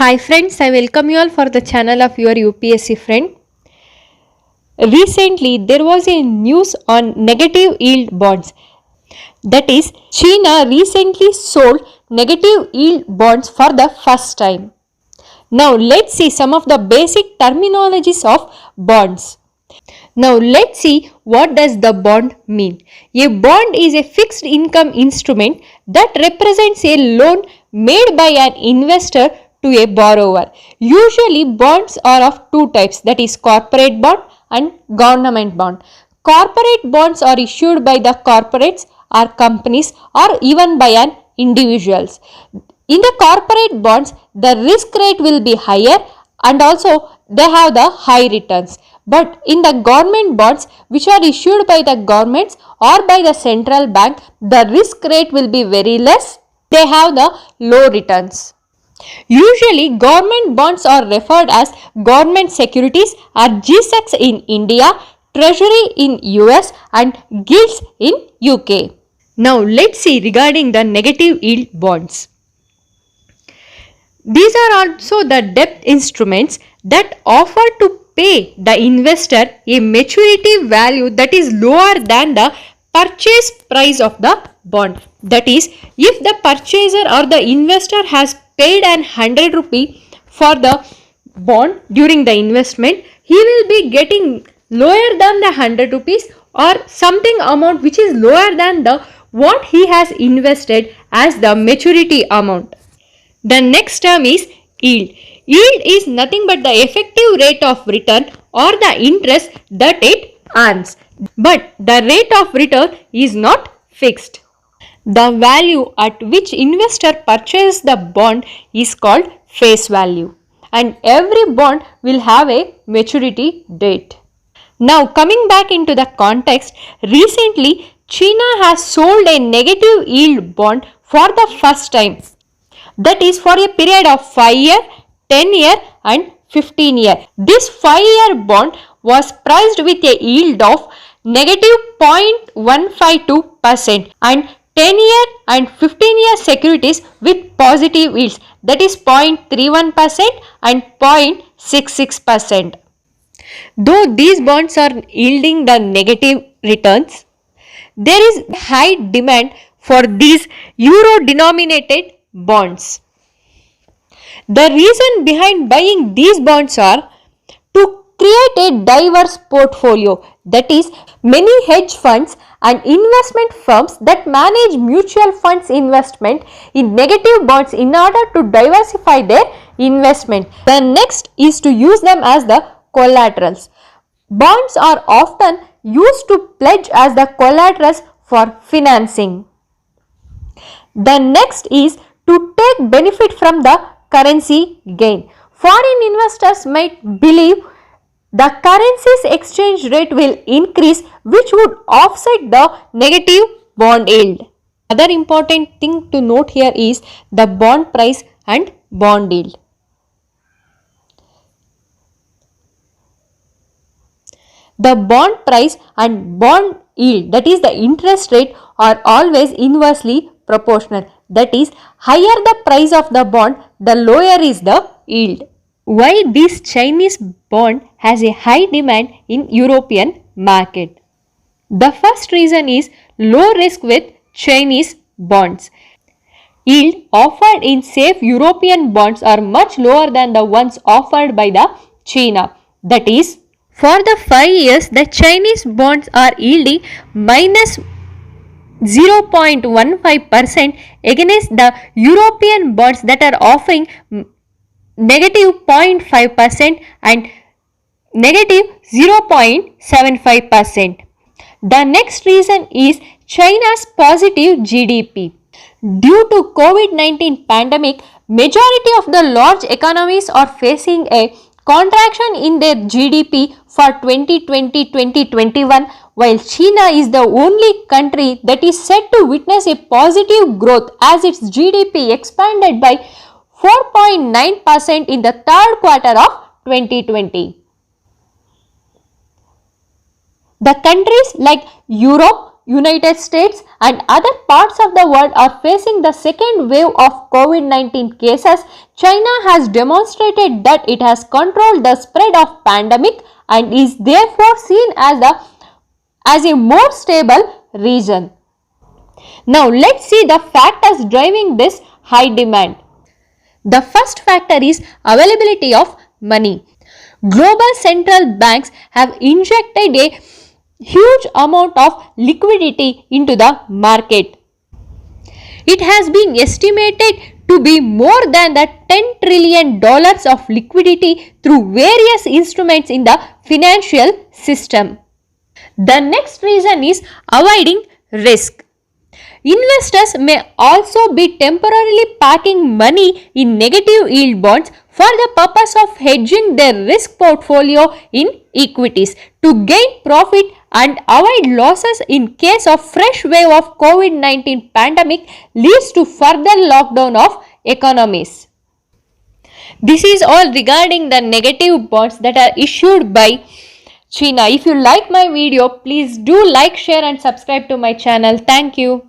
Hi friends, I welcome you all for the channel of your UPSC friend. Recently, there was a news on negative yield bonds. That is, China recently sold negative yield bonds for the first time. Now, let's see some of the basic terminologies of bonds. Now, let's see what does the bond mean. A bond is a fixed income instrument that represents a loan made by an investor to a borrower. Usually bonds are of two types, that is corporate bond and government bond. Corporate bonds are issued by the corporates or companies or even by an individuals. In the corporate bonds, the risk rate will be higher and also they have the high returns. But in the government bonds which are issued by the governments or by the central bank, the risk rate will be very less. They have the low returns. Usually government bonds are referred as government securities or G-Secs in India, treasury in US and gilts in UK. Now let's see regarding the negative yield bonds. These are also the debt instruments that offer to pay the investor a maturity value that is lower than the purchase price of the bond. That is, if the purchaser or the investor has paid an 100 rupee for the bond during the investment, he will be getting lower than the 100 rupees or something amount which is lower than the what he has invested as the maturity amount. The next term is yield. Yield is nothing but the effective rate of return or the interest that it earns. But the rate of return is not fixed. The value at which investor purchases the bond is called face value. And every bond will have a maturity date. Now coming back into the context, recently China has sold a negative yield bond for the first time. That is for a period of 5 year, 10 year and 15 year. This 5-year bond was priced with a yield of negative 0.152% and 10 year and 15 year securities with positive yields, that is 0.31% and 0.66%. Though these bonds are yielding the negative returns, there is high demand for these euro denominated bonds. The reason behind buying these bonds are to create a diverse portfolio, that is, many hedge funds and investment firms that manage mutual funds investment in negative bonds in order to diversify their investment. The next is to use them as the collaterals. Bonds are often used to pledge as the collaterals for financing. The next is to take benefit from the currency gain. Foreign investors might believe the currency's exchange rate will increase, which would offset the negative bond yield. Other important thing to note here is the bond price and bond yield. The bond price and bond yield, that is the interest rate, are always inversely proportional. That is, higher the price of the bond, the lower is the yield. Why this Chinese bond has a high demand in European market? The first reason is low risk with Chinese bonds. Yield offered in safe European bonds are much lower than the ones offered by the China. That is, for the 5 years, the Chinese bonds are yielding minus 0.15% against the European bonds that are offering negative 0.5% and negative 0.75%. The next reason is China's positive GDP. Due to COVID-19 pandemic, majority of the large economies are facing a contraction in their GDP for 2020-2021, while China is the only country that is said to witness a positive growth as its GDP expanded by 4.9% in the third quarter of 2020. The countries like Europe, United States and other parts of the world are facing the second wave of COVID-19 cases, China has demonstrated that it has controlled the spread of pandemic and is therefore seen as a more stable region. Now let's see the factors driving this high demand. The first factor is availability of money. Global central banks have injected a huge amount of liquidity into the market. It has been estimated to be more than the $10 trillion of liquidity through various instruments in the financial system. The next reason is avoiding risk. Investors may also be temporarily parking money in negative yield bonds for the purpose of hedging their risk portfolio in equities to gain profit and avoid losses in case of fresh wave of COVID-19 pandemic leads to further lockdown of economies. This is all regarding the negative bonds that are issued by China. If you like my video, please do like, share and subscribe to my channel. Thank you.